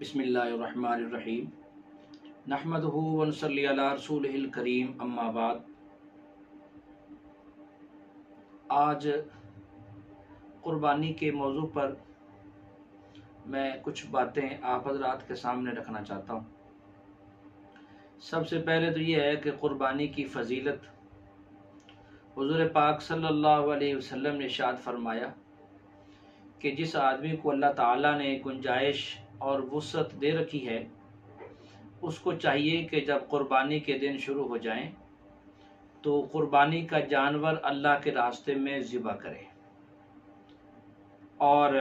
بسم اللہ الرحمن الرحیم نحمدہ ونصلی علی رسولہ الکریم اما بعد۔ آج قربانی کے موضوع پر میں کچھ باتیں آپ حضرات کے سامنے رکھنا چاہتا ہوں۔ سب سے پہلے تو یہ ہے کہ قربانی کی فضیلت حضور پاک صلی اللہ علیہ وسلم نے ارشاد فرمایا کہ جس آدمی کو اللہ تعالیٰ نے گنجائش اور وسعت دے رکھی ہے اس کو چاہیے کہ جب قربانی کے دن شروع ہو جائیں تو قربانی کا جانور اللہ کے راستے میں ذبح کرے، اور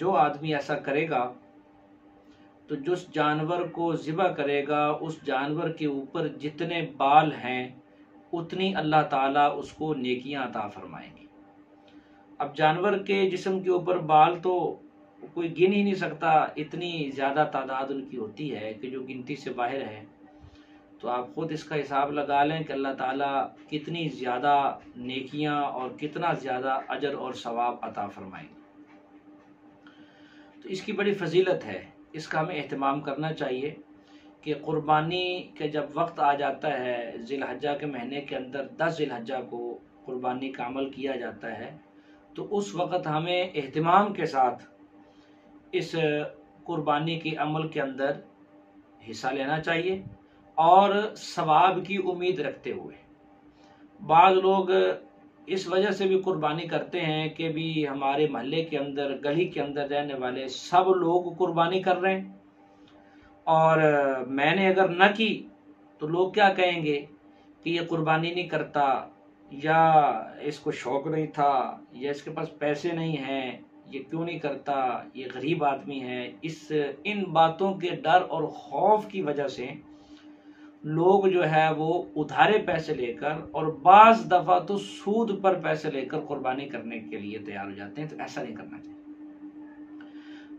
جو آدمی ایسا کرے گا تو جس جانور کو ذبح کرے گا اس جانور کے اوپر جتنے بال ہیں اتنی اللہ تعالیٰ اس کو نیکیاں عطا فرمائیں گے۔ اب جانور کے جسم کے اوپر بال تو کوئی گن ہی نہیں سکتا، اتنی زیادہ تعداد ان کی ہوتی ہے کہ جو گنتی سے باہر ہے۔ تو آپ خود اس کا حساب لگا لیں کہ اللہ تعالیٰ کتنی زیادہ نیکیاں اور کتنا زیادہ اجر اور ثواب عطا فرمائیں گے۔ تو اس کی بڑی فضیلت ہے، اس کا ہمیں اہتمام کرنا چاہیے کہ قربانی کے جب وقت آ جاتا ہے، ذی الحجہ کے مہینے کے اندر 10 ذی الحجہ کو قربانی کا عمل کیا جاتا ہے، تو اس وقت ہمیں اہتمام کے ساتھ اس قربانی کے عمل کے اندر حصہ لینا چاہیے اور ثواب کی امید رکھتے ہوئے۔ بعض لوگ اس وجہ سے بھی قربانی کرتے ہیں کہ بھی ہمارے محلے کے اندر، گلی کے اندر رہنے والے سب لوگ قربانی کر رہے ہیں اور میں نے اگر نہ کی تو لوگ کیا کہیں گے کہ یہ قربانی نہیں کرتا، یا اس کو شوق نہیں تھا، یا اس کے پاس پیسے نہیں ہیں، یہ کیوں نہیں کرتا، یہ غریب آدمی ہے۔ ان باتوں کے ڈر اور خوف کی وجہ سے لوگ جو ہے وہ ادھارے پیسے لے کر اور بعض دفعہ تو سود پر پیسے لے کر قربانی کرنے کے لیے تیار ہو جاتے ہیں۔ تو ایسا نہیں کرنا چاہیے۔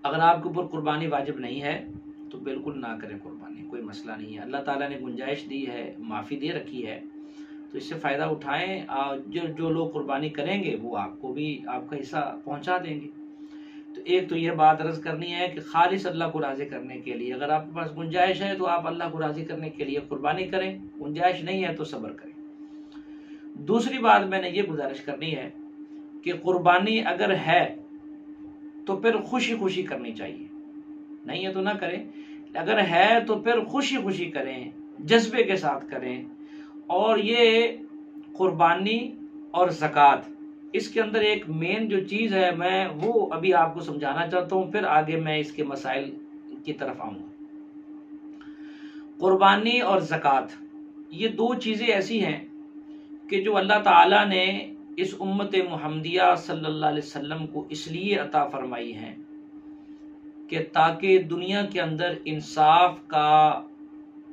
اگر آپ کے اوپر قربانی واجب نہیں ہے تو بالکل نہ کریں قربانی، کوئی مسئلہ نہیں ہے۔ اللہ تعالیٰ نے گنجائش دی ہے، معافی دے رکھی ہے، تو اس سے فائدہ اٹھائیں۔ جو لوگ قربانی کریں گے وہ آپ کو بھی آپ کا حصہ پہنچا دیں گے۔ تو ایک تو یہ بات عرض کرنی ہے کہ خالص اللہ کو راضی کرنے کے لیے اگر آپ کے پاس گنجائش ہے تو آپ اللہ کو راضی کرنے کے لیے قربانی کریں، گنجائش نہیں ہے تو صبر کریں۔ دوسری بات میں نے یہ گزارش کرنی ہے کہ قربانی اگر ہے تو پھر خوشی خوشی کرنی چاہیے، نہیں ہے تو نہ کریں، اگر ہے تو پھر خوشی خوشی کریں، جذبے کے ساتھ کریں۔ اور یہ قربانی اور زکوٰۃ، اس کے اندر ایک مین جو چیز ہے میں وہ ابھی آپ کو سمجھانا چاہتا ہوں، پھر آگے میں اس کے مسائل کی طرف آؤں گا۔ قربانی اور زکوٰۃ یہ دو چیزیں ایسی ہیں کہ جو اللہ تعالیٰ نے اس امت محمدیہ صلی اللہ علیہ وسلم کو اس لیے عطا فرمائی ہیں کہ تاکہ دنیا کے اندر انصاف کا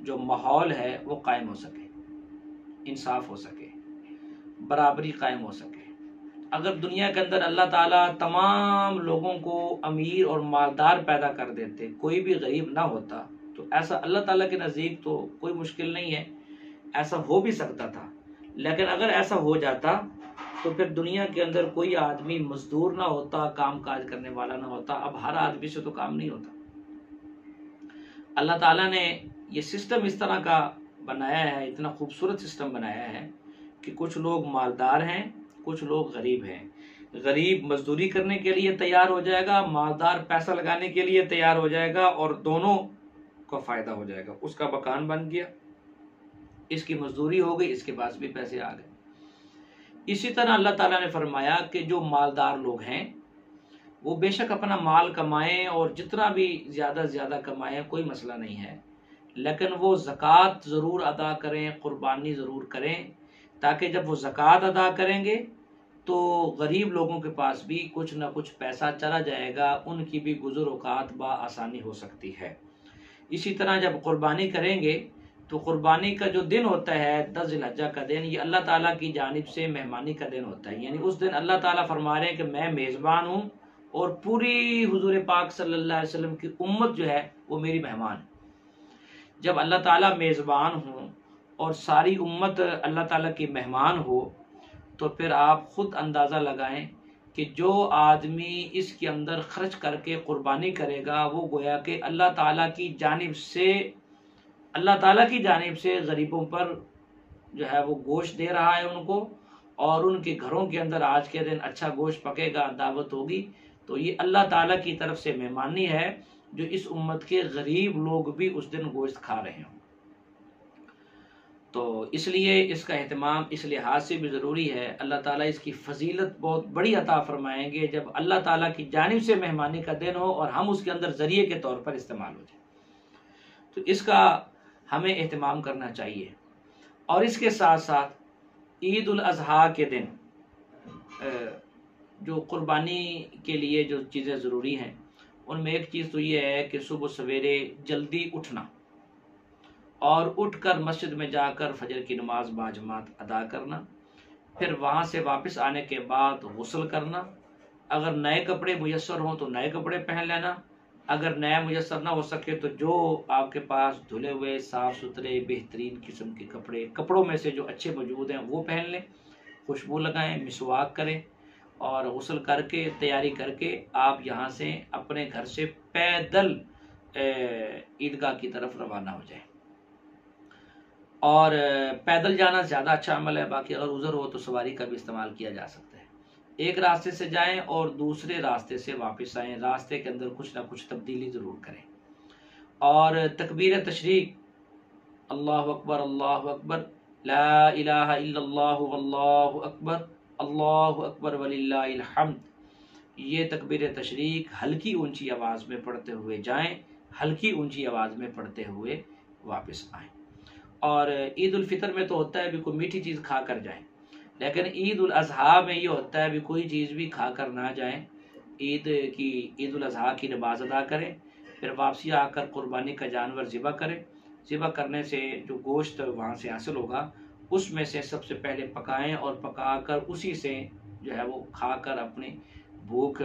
جو ماحول ہے وہ قائم ہو سکے، انصاف ہو سکے، برابری قائم ہو سکے۔ اگر دنیا کے اندر اللہ تعالیٰ تمام لوگوں کو امیر اور مالدار پیدا کر دیتے، کوئی بھی غریب نہ ہوتا، تو ایسا اللہ تعالیٰ کے نزدیک تو کوئی مشکل نہیں ہے، ایسا ہو بھی سکتا تھا۔ لیکن اگر ایسا ہو جاتا تو پھر دنیا کے اندر کوئی آدمی مزدور نہ ہوتا، کام کاج کرنے والا نہ ہوتا۔ اب ہر آدمی سے تو کام نہیں ہوتا۔ اللہ تعالیٰ نے یہ سسٹم اس طرح کا بنایا ہے، اتنا خوبصورت سسٹم بنایا ہے کہ کچھ لوگ مالدار ہیں، کچھ لوگ غریب ہیں۔ غریب مزدوری کرنے کے لیے تیار ہو جائے گا، مالدار پیسہ لگانے کے لیے تیار ہو جائے گا، اور دونوں کو فائدہ ہو جائے گا۔ اس کا مکان بن گیا، اس کی مزدوری ہو گئی، اس کے پاس بھی پیسے آ گئے۔ اسی طرح اللہ تعالیٰ نے فرمایا کہ جو مالدار لوگ ہیں وہ بے شک اپنا مال کمائیں اور جتنا بھی زیادہ زیادہ کمائیں، کوئی مسئلہ نہیں ہے، لیکن وہ زکوٰۃ ضرور ادا کریں، قربانی ضرور کریں، تاکہ جب وہ زکوٰۃ ادا کریں گے تو غریب لوگوں کے پاس بھی کچھ نہ کچھ پیسہ چلا جائے گا، ان کی بھی گزر اوقات بآسانی ہو سکتی ہے۔ اسی طرح جب قربانی کریں گے تو قربانی کا جو دن ہوتا ہے 10 ذی الحجہ کا دن، یہ اللہ تعالیٰ کی جانب سے مہمانی کا دن ہوتا ہے، یعنی اس دن اللہ تعالیٰ فرما رہے ہیں کہ میں میزبان ہوں اور پوری حضور پاک صلی اللہ علیہ وسلم کی امت جو ہے وہ میری مہمان ہے۔ جب اللہ تعالیٰ میزبان ہوں اور ساری امت اللہ تعالیٰ کی مہمان ہو تو پھر آپ خود اندازہ لگائیں کہ جو آدمی اس کے اندر خرچ کر کے قربانی کرے گا وہ گویا کہ اللہ تعالیٰ کی جانب سے غریبوں پر جو ہے وہ گوشت دے رہا ہے ان کو، اور ان کے گھروں کے اندر آج کے دن اچھا گوشت پکے گا، دعوت ہوگی، تو یہ اللہ تعالیٰ کی طرف سے مہمانی ہے جو اس امت کے غریب لوگ بھی اس دن گوشت کھا رہے ہوں۔ تو اس لیے اس کا اہتمام اس لحاظ سے بھی ضروری ہے۔ اللہ تعالیٰ اس کی فضیلت بہت بڑی عطا فرمائیں گے جب اللہ تعالیٰ کی جانب سے مہمانی کا دن ہو اور ہم اس کے اندر ذریعے کے طور پر استعمال ہو جائیں، تو اس کا ہمیں اہتمام کرنا چاہیے۔ اور اس کے ساتھ ساتھ عید الاضحیٰ کے دن جو قربانی کے لیے جو چیزیں ضروری ہیں ان میں ایک چیز تو یہ ہے کہ صبح سویرے جلدی اٹھنا اور اٹھ کر مسجد میں جا کر فجر کی نماز باجماعت ادا کرنا، پھر وہاں سے واپس آنے کے بعد غسل کرنا، اگر نئے کپڑے میسر ہوں تو نئے کپڑے پہن لینا، اگر نیا میسر نہ ہو سکے تو جو آپ کے پاس دھلے ہوئے صاف ستھرے بہترین قسم کے کپڑوں میں سے جو اچھے موجود ہیں وہ پہن لیں، خوشبو لگائیں، مسواک کریں، اور غسل کر کے تیاری کر کے آپ یہاں سے اپنے گھر سے پیدل عیدگاہ کی طرف روانہ ہو جائیں۔ اور پیدل جانا زیادہ اچھا عمل ہے، باقی اگر عذر ہو تو سواری کا بھی استعمال کیا جا سکتا ہے۔ ایک راستے سے جائیں اور دوسرے راستے سے واپس آئیں، راستے کے اندر کچھ نہ کچھ تبدیلی ضرور کریں۔ اور تکبیر تشریق، اللہ اکبر لا الہ الا اللہ اللہ اکبر وللہ الحمد، یہ تکبیر تشریق ہلکی اونچی آواز میں پڑھتے ہوئے جائیں، ہلکی اونچی آواز میں پڑھتے ہوئے واپس آئیں۔ اور عید الفطر میں تو ہوتا ہے بھی کوئی میٹھی چیز کھا کر جائیں، لیکن عید الاضحیٰ میں یہ ہوتا ہے بھی کوئی چیز بھی کھا کر نہ جائیں، عید الاضحیٰ کی نماز ادا کریں، پھر واپسی آ کر قربانی کا جانور ذبح کریں، ذبح کرنے سے جو گوشت وہاں سے حاصل ہوگا اس میں سے سب سے پہلے پکائیں اور پکا کر اسی سے جو ہے وہ کھا کر اپنی بھوک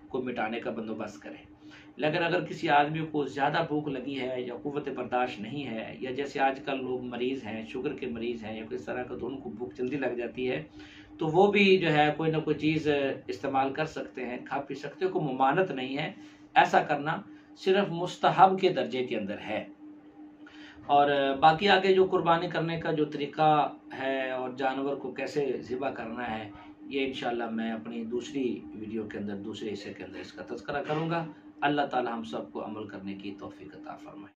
کو مٹانے کا بندوبست کریں۔ لیکن اگر کسی آدمی کو زیادہ بھوک لگی ہے یا قوت برداشت نہیں ہے، یا جیسے آج کل لوگ مریض ہیں، شوگر کے مریض ہیں یا کس طرح کا، تو ان کو بھوک جلدی لگ جاتی ہے، تو وہ بھی جو ہے کوئی نہ کوئی چیز استعمال کر سکتے ہیں، کھا پی سکتے ہیں، کوئی ممانعت نہیں ہے۔ ایسا کرنا صرف مستحب کے درجے کے اندر ہے۔ اور باقی آگے جو قربانی کرنے کا جو طریقہ ہے اور جانور کو کیسے ذبح کرنا ہے، یہ انشاءاللہ میں اپنی دوسری ویڈیو کے اندر، دوسرے حصے کے اندر اس کا تذکرہ کروں گا۔ اللہ تعالی ہم سب کو عمل کرنے کی توفیق عطا فرمائے۔